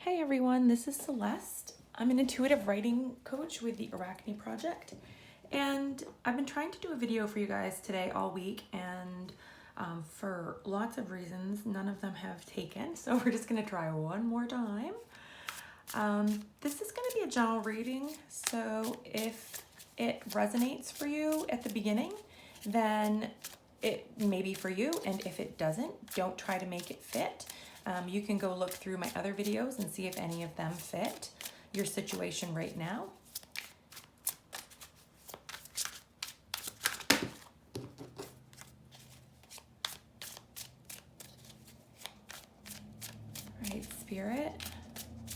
Hey everyone, this is Celeste. I'm an intuitive writing coach with the Arachne project, and I've been trying to do a video for you guys today all week, and for lots of reasons, none of them have taken, so we're just going to try one more time. This is going to be a general reading, so if it resonates for you at the beginning, then it may be for you, and if it doesn't, don't try to make it fit. You can go look through my other videos and see if any of them fit your situation right now. All right, Spirit,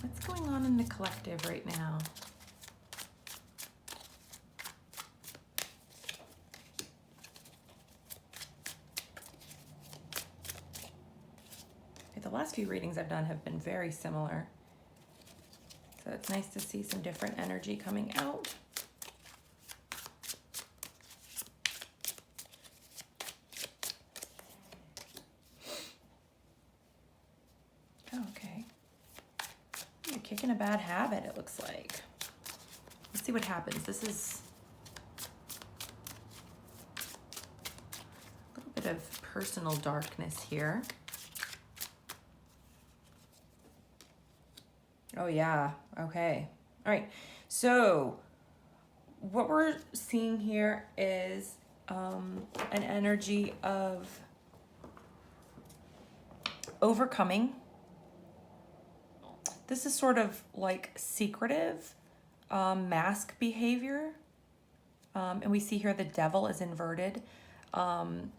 what's going on in the collective right now? The last few readings I've done have been very similar. So it's nice to see some different energy coming out. Okay. You're kicking a bad habit, it looks like. Let's see what happens. This is a little bit of personal darkness here. Oh yeah, okay. All right, so what we're seeing here is an energy of overcoming. This is sort of like secretive mask behavior. And we see here the devil is inverted. What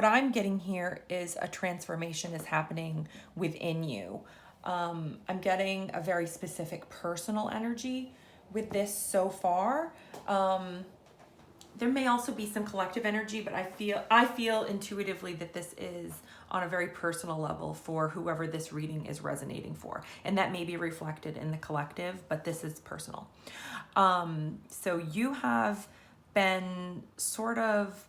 I'm getting here is a transformation is happening within you. I'm getting a very specific personal energy with this so far. There may also be some collective energy, but I feel intuitively that this is on a very personal level for whoever this reading is resonating for. And that may be reflected in the collective, but this is personal. So you have been sort of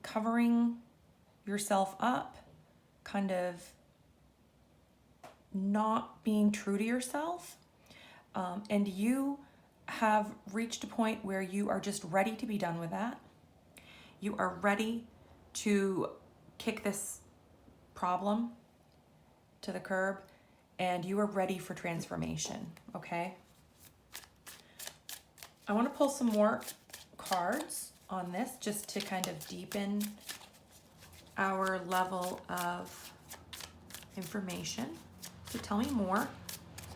covering yourself up, kind of not being true to yourself, and you have reached a point where you are just ready to be done with that. You are ready to kick this problem to the curb, and you are ready for transformation, okay? I want to pull some more cards on this just to kind of deepen our level of information. So tell me more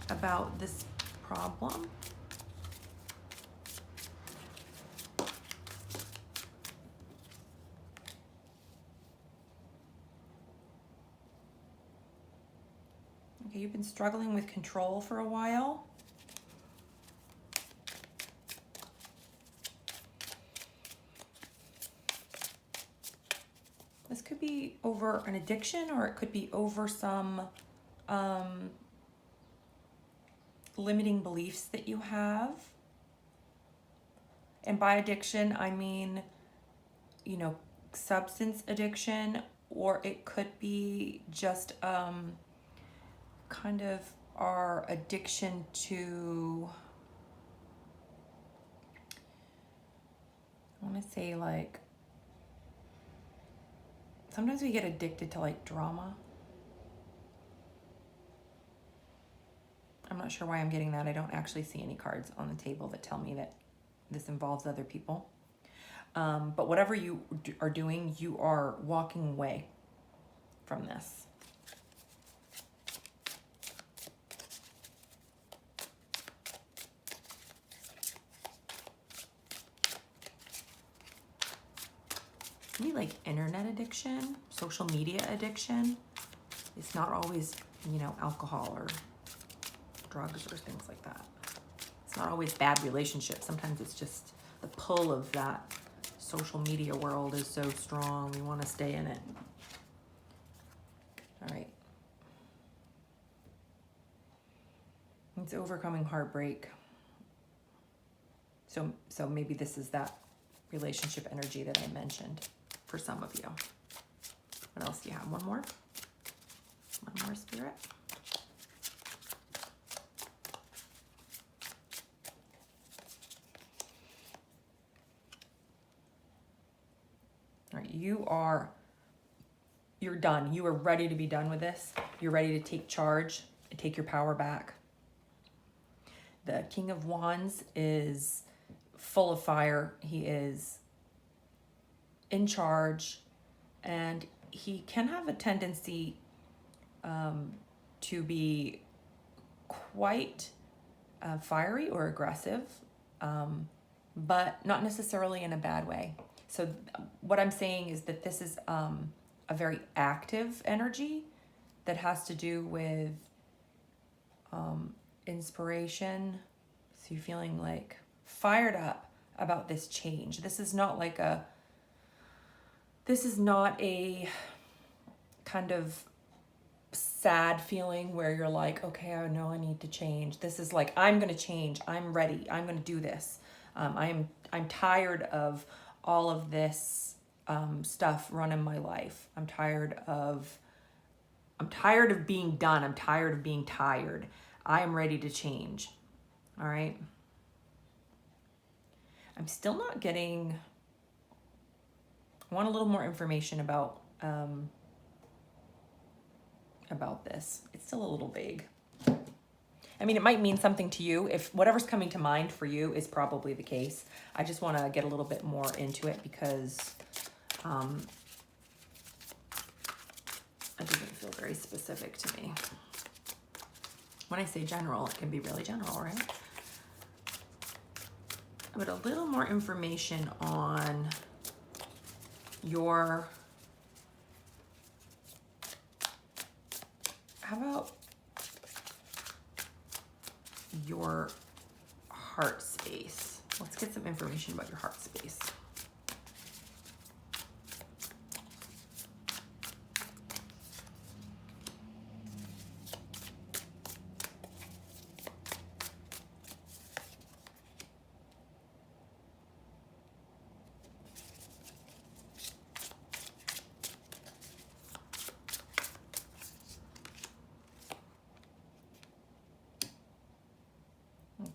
about this problem. Okay, you've been struggling with control for a while. This could be over an addiction, or it could be over some limiting beliefs that you have. And by addiction, I mean, you know, substance addiction, or it could be just kind of our addiction to, I want to say, like, sometimes we get addicted to like drama. I'm not sure why I'm getting that. I don't actually see any cards on the table that tell me that this involves other people. But whatever you are doing, you are walking away from this. Maybe like internet addiction, social media addiction. It's not always, you know, alcohol or drugs or things like that. It's not always bad relationships. Sometimes it's just the pull of that social media world is so strong. We want to stay in it. All right. It's overcoming heartbreak. So maybe this is that relationship energy that I mentioned for some of you. What else do you have? One more? One more, Spirit. All right, you're done. You are ready to be done with this. You're ready to take charge and take your power back. The King of Wands is full of fire. He is in charge, and he can have a tendency to be quite fiery or aggressive, but not necessarily in a bad way. So what I'm saying is that this is a very active energy that has to do with inspiration. So you're feeling like fired up about this change. This is not a kind of sad feeling where you're like, okay, I know I need to change. This is like, I'm going to change. I'm ready. I'm going to do this. I'm tired of all of this stuff running my life. I'm tired of being done. I'm tired of being tired. I am ready to change. All right. I'm still not getting, I want a little more information about this. It's still a little vague. I mean, it might mean something to you. If whatever's coming to mind for you is probably the case. I just want to get a little bit more into it because it doesn't feel very specific to me. When I say general, it can be really general, right? But a little more information on your, how about your heart space? Let's get some information about your heart space.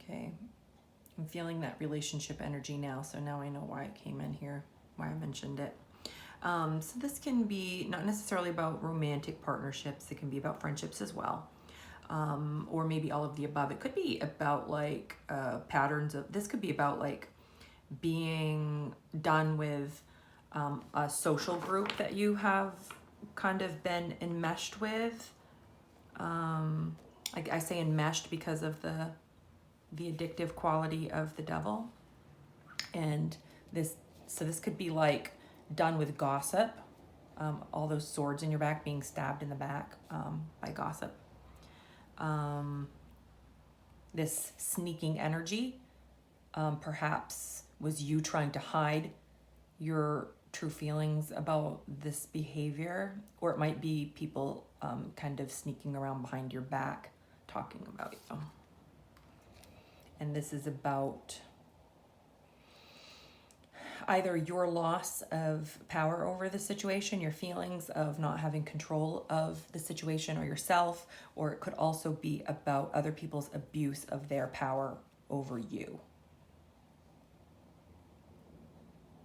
Okay, I'm feeling that relationship energy now, so now I know why it came in here, why I mentioned it. So this can be not necessarily about romantic partnerships, it can be about friendships as well, or maybe all of the above. It could be about like patterns of, this could be about like being done with a social group that you have kind of been enmeshed with. I say enmeshed because of the addictive quality of the devil. And this could be like done with gossip, all those swords in your back, being stabbed in the back by gossip. This sneaking energy perhaps was you trying to hide your true feelings about this behavior, or it might be people kind of sneaking around behind your back talking about you. And this is about either your loss of power over the situation, your feelings of not having control of the situation or yourself, or it could also be about other people's abuse of their power over you.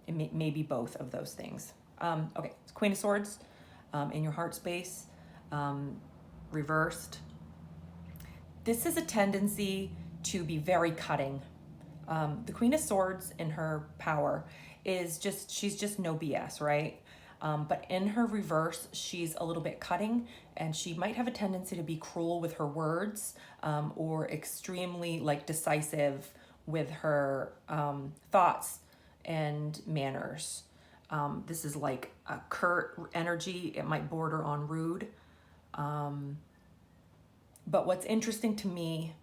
It may be both of those things. Okay, it's Queen of Swords in your heart space, reversed. This is a tendency to be very cutting. The Queen of Swords in her power is just, she's just no BS, right? But in her reverse, she's a little bit cutting, and she might have a tendency to be cruel with her words, or extremely like decisive with her thoughts and manners. This is like a curt energy. It might border on rude. But what's interesting to me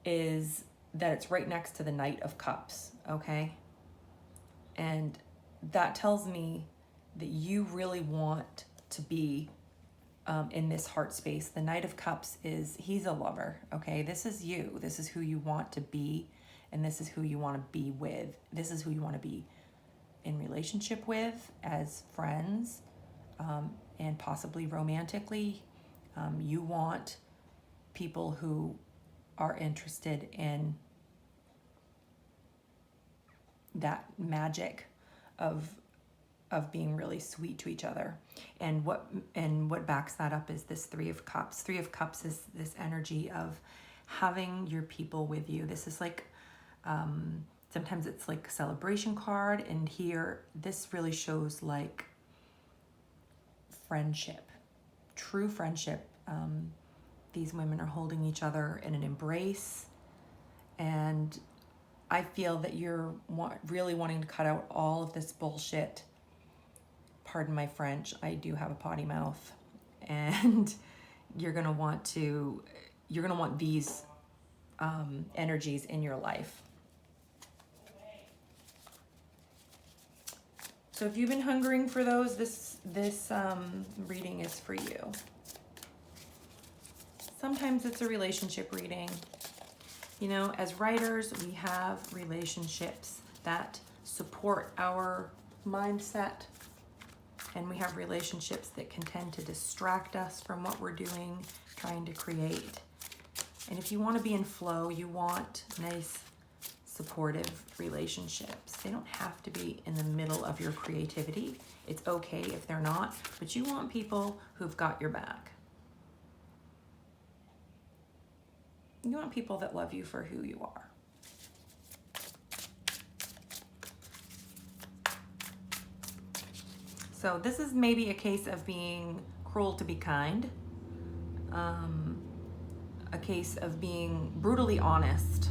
is that it's right next to the Knight of Cups, okay? And that tells me that you really want to be in this heart space. The Knight of Cups he's a lover, okay? This is you. This is who you want to be, and this is who you want to be with. This is who you want to be in relationship with, as friends, and possibly romantically. You want people who are interested in that magic of being really sweet to each other. And what backs that up is this Three of Cups. Three of Cups is this energy of having your people with you. This is like, sometimes it's like a celebration card, and here this really shows like friendship, true friendship. These women are holding each other in an embrace, and I feel that you're really wanting to cut out all of this bullshit. Pardon my French, I do have a potty mouth. And you're gonna want these energies in your life. So if you've been hungering for those, this reading is for you. Sometimes it's a relationship reading. You know, as writers, we have relationships that support our mindset, and we have relationships that can tend to distract us from what we're doing, trying to create. And if you want to be in flow, you want nice, supportive relationships. They don't have to be in the middle of your creativity. It's okay if they're not, but you want people who've got your back. You want people that love you for who you are. So this is maybe a case of being cruel to be kind. A case of being brutally honest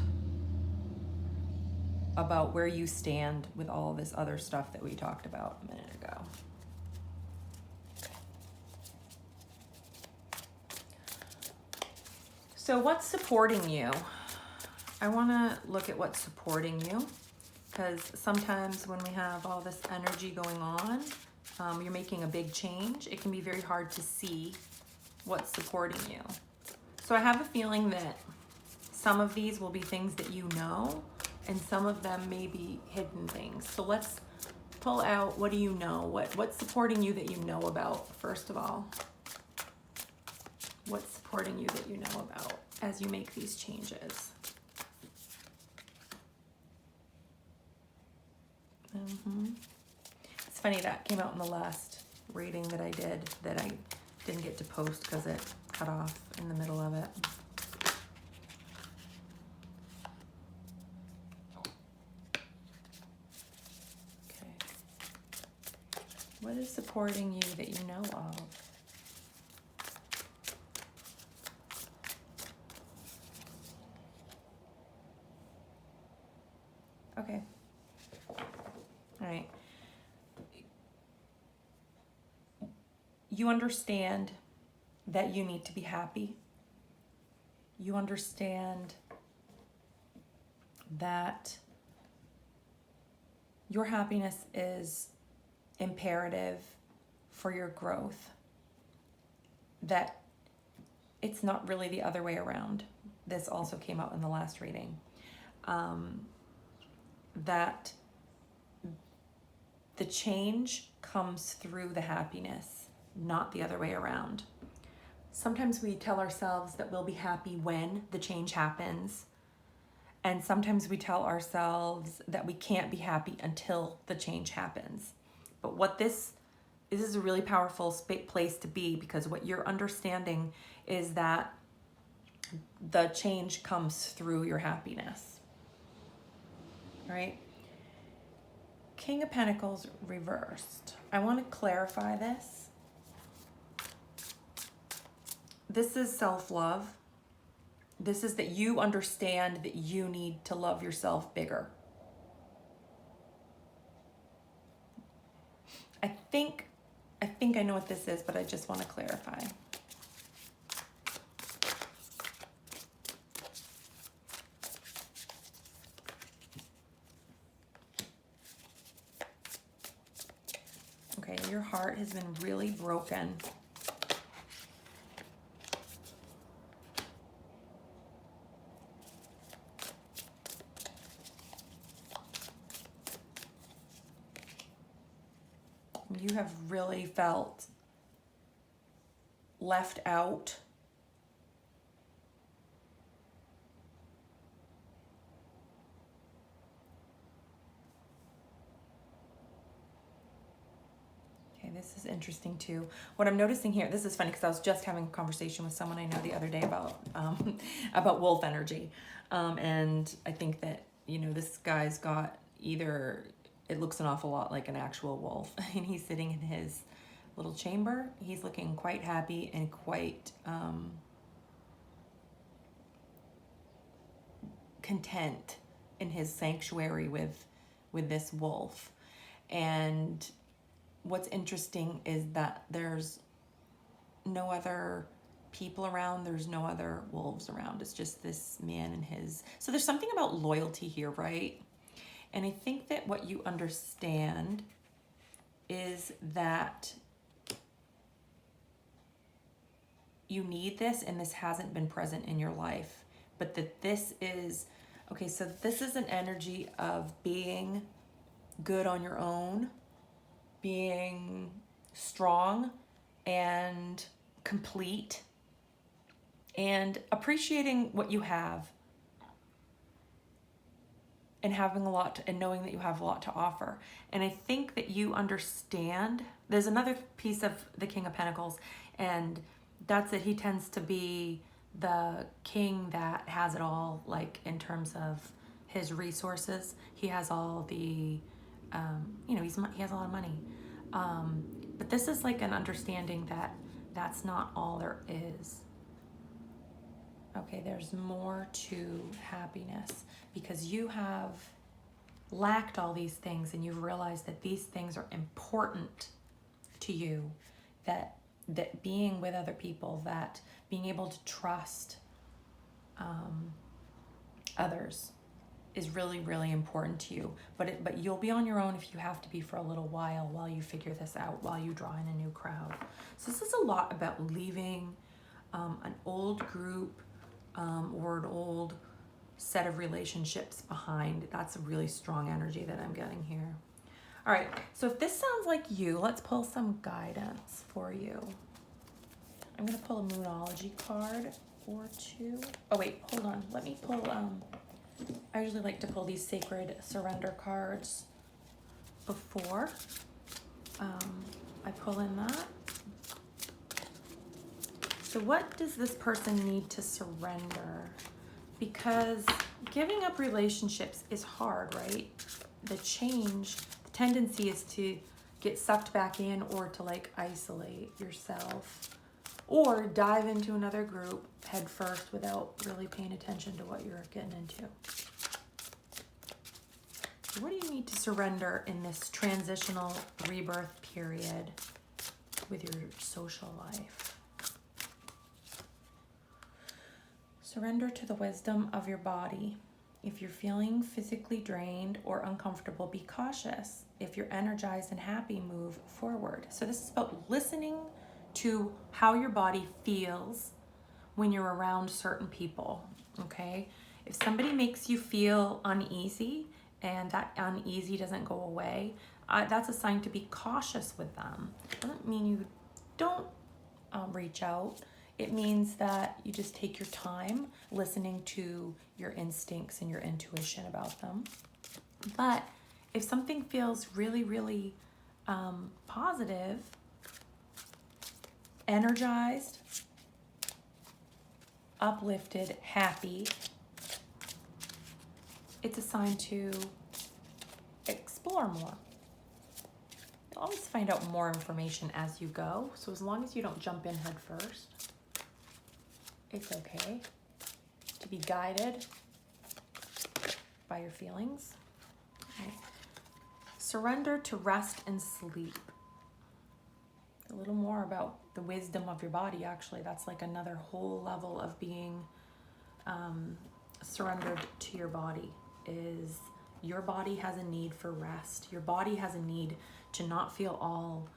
about where you stand with all this other stuff that we talked about a minute ago. So what's supporting you? I want to look at what's supporting you, because sometimes when we have all this energy going on, you're making a big change. It can be very hard to see what's supporting you. So I have a feeling that some of these will be things that you know, and some of them may be hidden things. So let's pull out, what do you know? What's supporting you that you know about, first of all? What's supporting you that you know about as you make these changes? It's funny, that came out in the last reading that I did that I didn't get to post because it cut off in the middle of it. Okay. What is supporting you that you know of? Okay. All right. You understand that you need to be happy. You understand that your happiness is imperative for your growth. That it's not really the other way around. This also came out in the last reading. That the change comes through the happiness, not the other way around. Sometimes we tell ourselves that we'll be happy when the change happens, and sometimes we tell ourselves that we can't be happy until the change happens. But this is a really powerful place to be, because what you're understanding is that the change comes through your happiness. All right? King of Pentacles reversed. I want to clarify this. This is self-love. This is that you understand that you need to love yourself bigger. I think I know what this is, but I just want to clarify. Okay, your heart has been really broken. You have really felt left out. Okay, this is interesting too. What I'm noticing here, this is funny because I was just having a conversation with someone I know the other day about wolf energy. And I think that, you know, this guy's got either, it looks an awful lot like an actual wolf, and he's sitting in his little chamber. He's looking quite happy and quite content in his sanctuary with this wolf. And what's interesting is that there's no other people around, there's no other wolves around. It's just this man and his. So there's something about loyalty here, right? And I think that what you understand is that you need this, and this hasn't been present in your life, but that this is, okay, so this is an energy of being good on your own, being strong and complete, and appreciating what you have, and having a lot and knowing that you have a lot to offer. And I think that you understand, there's another piece of the King of Pentacles, and that's that he tends to be the king that has it all, like in terms of his resources. He has all the, you know, he has a lot of money. But this is like an understanding that that's not all there is. Okay, there's more to happiness because you have lacked all these things, and you've realized that these things are important to you, that being with other people, that being able to trust others is really, really important to you. But you'll be on your own if you have to be for a little while you figure this out, while you draw in a new crowd. So this is a lot about leaving an old group or an old set of relationships behind. That's a really strong energy that I'm getting here. All right, so if this sounds like you, let's pull some guidance for you. I'm gonna pull a Moonology card or two. Oh wait, hold on, let me pull, I usually like to pull these Sacred Surrender cards before I pull in that. So what does this person need to surrender? Because giving up relationships is hard, right? The tendency is to get sucked back in, or to like isolate yourself, or dive into another group head first without really paying attention to what you're getting into. So what do you need to surrender in this transitional rebirth period with your social life? Surrender to the wisdom of your body. If you're feeling physically drained or uncomfortable, be cautious. If you're energized and happy, move forward. So this is about listening to how your body feels when you're around certain people, okay? If somebody makes you feel uneasy and that uneasy doesn't go away, that's a sign to be cautious with them. It doesn't mean you don't reach out. It means that you just take your time listening to your instincts and your intuition about them. But if something feels really, really positive, energized, uplifted, happy, it's a sign to explore more. You'll always find out more information as you go. So as long as you don't jump in head first, it's okay to be guided by your feelings. Okay. Surrender to rest and sleep. A little more about the wisdom of your body, actually. That's like another whole level of being surrendered to your body. Is your body has a need for rest. Your body has a need to not feel all,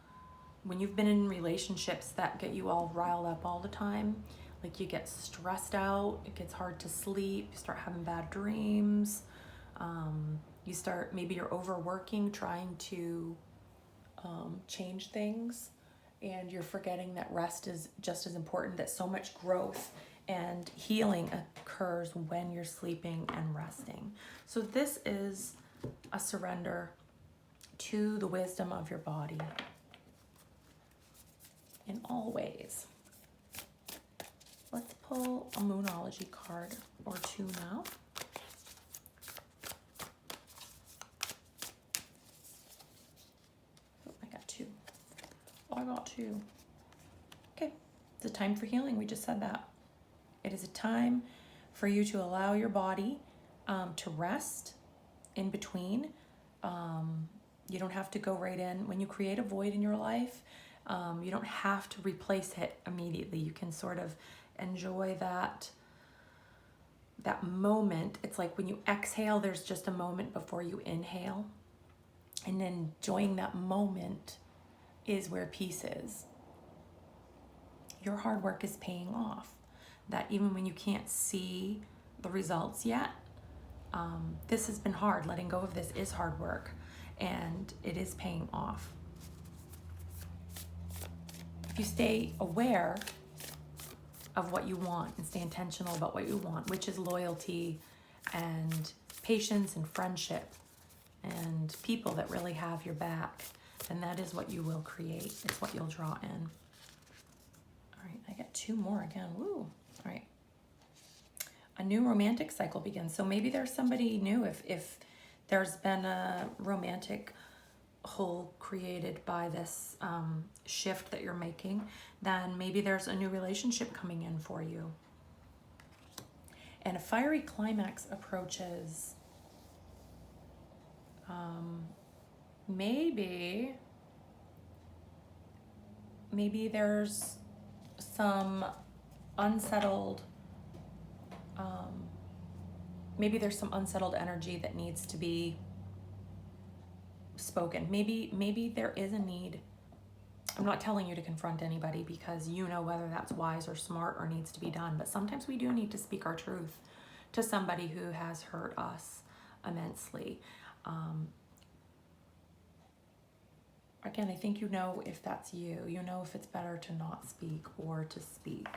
when you've been in relationships that get you all riled up all the time, like you get stressed out, it gets hard to sleep, you start having bad dreams, maybe you're overworking, trying to change things. and you're forgetting that rest is just as important, that so much growth and healing occurs when you're sleeping and resting. So this is a surrender to the wisdom of your body in all ways. Let's pull a Moonology card or two now. Oh, I got two. Oh, I got two. Okay, it's a time for healing. We just said that. It is a time for you to allow your body to rest in between. You don't have to go right in. When you create a void in your life, you don't have to replace it immediately. You can sort of enjoy that moment. It's like when you exhale, there's just a moment before you inhale. And then enjoying that moment is where peace is. Your hard work is paying off. That even when you can't see the results yet, this has been hard. Letting go of this is hard work, and it is paying off. If you stay aware of what you want and stay intentional about what you want, which is loyalty and patience and friendship and people that really have your back, then that is what you will create. It's what you'll draw in. All right, I got two more again. Woo. All right. A new romantic cycle begins. So maybe there's somebody new. If there's been a romantic hole created by this shift that you're making, then maybe there's a new relationship coming in for you. And a fiery climax approaches. Maybe there's some unsettled energy that needs to be spoken. Maybe there is a need. I'm not telling you to confront anybody because you know whether that's wise or smart or needs to be done, but sometimes we do need to speak our truth to somebody who has hurt us immensely. Again, I think you know if that's you. You know if it's better to not speak or to speak.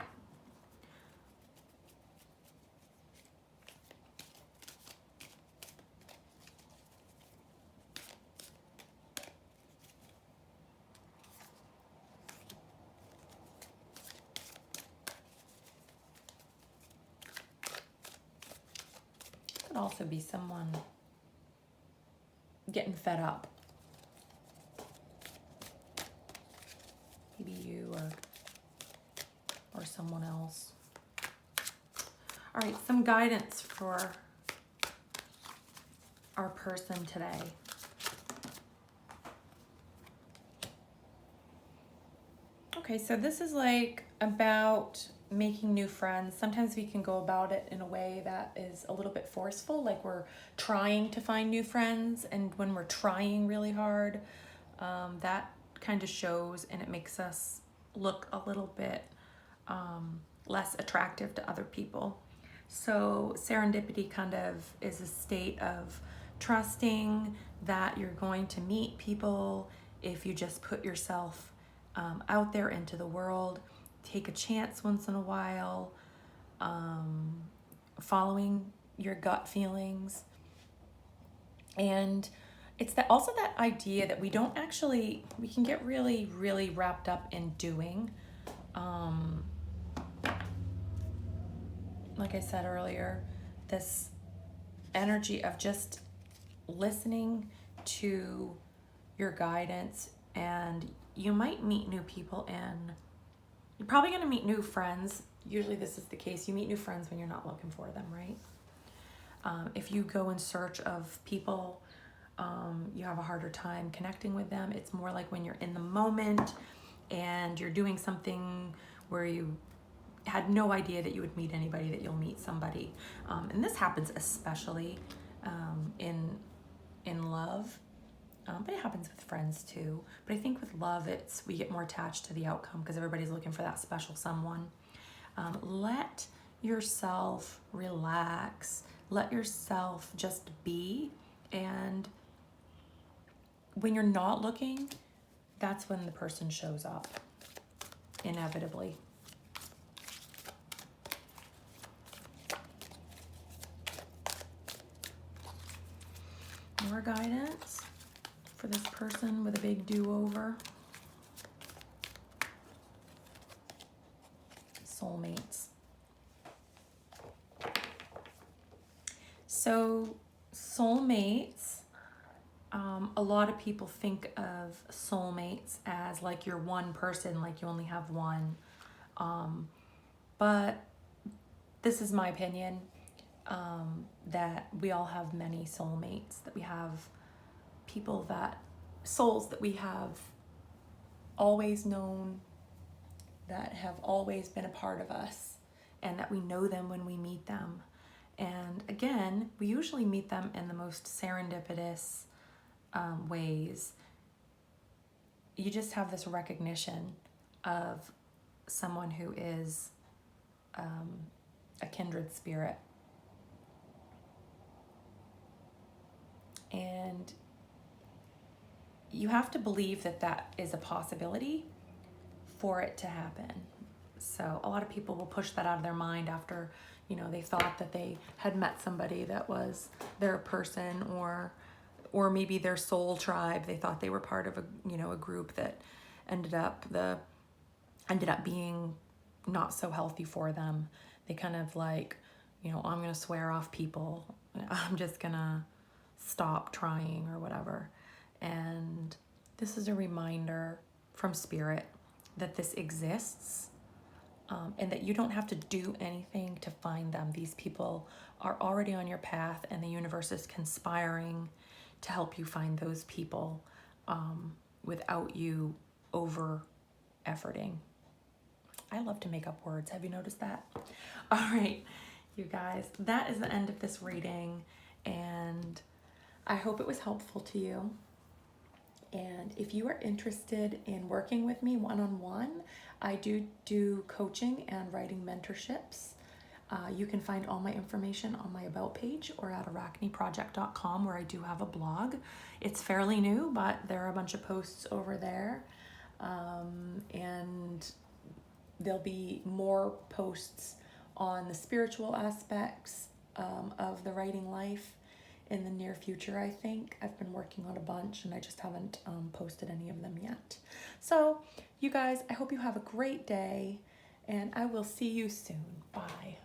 Could also be someone getting fed up. Maybe you or someone else. All right, some guidance for our person today. Okay, so this is like about making new friends. Sometimes we can go about it in a way that is a little bit forceful, like we're trying to find new friends, and when we're trying really hard, that kind of shows, and it makes us look a little bit less attractive to other people. So serendipity kind of is a state of trusting that you're going to meet people if you just put yourself out there into the world. Take a chance once in a while, following your gut feelings. And it's also that idea that we can get really, really wrapped up in doing. Like I said earlier, this energy of just listening to your guidance, and you might meet new people, and you're probably going to meet new friends. Usually this is the case. You meet new friends when you're not looking for them, right? If you go in search of people, you have a harder time connecting with them. It's more like when you're in the moment and you're doing something where you had no idea that you would meet anybody, that you'll meet somebody. And this happens especially in love, but it happens with friends too. But I think with love, we get more attached to the outcome because everybody's looking for that special someone. Let yourself relax. Let yourself just be. And when you're not looking, that's when the person shows up. inevitably. More guidance for this person with a big do-over. Soulmates. So soulmates, a lot of people think of soulmates as like your one person, like you only have one. But this is my opinion, that we all have many soulmates, that we have people that, souls that we have always known, that have always been a part of us, and that we know them when we meet them. And again, we usually meet them in the most serendipitous ways. You just have this recognition of someone who is a kindred spirit. And you have to believe that that is a possibility for it to happen. So a lot of people will push that out of their mind after, you know, they thought that they had met somebody that was their person, or maybe their soul tribe. They thought they were part of a group that ended up being not so healthy for them. They kind of like, I'm going to swear off people. I'm just going to stop trying or whatever. And this is a reminder from Spirit that this exists, and that you don't have to do anything to find them. These people are already on your path, and the universe is conspiring to help you find those people without you over efforting. I love to make up words. Have you noticed that? All right, you guys, that is the end of this reading, and I hope it was helpful to you. And if you are interested in working with me one-on-one, I do coaching and writing mentorships. You can find all my information on my About page or at arachneproject.com, where I do have a blog. It's fairly new, but there are a bunch of posts over there. And there'll be more posts on the spiritual aspects of the writing life in the near future, I think. I've been working on a bunch and I just haven't posted any of them yet. So, you guys, I hope you have a great day, and I will see you soon. Bye.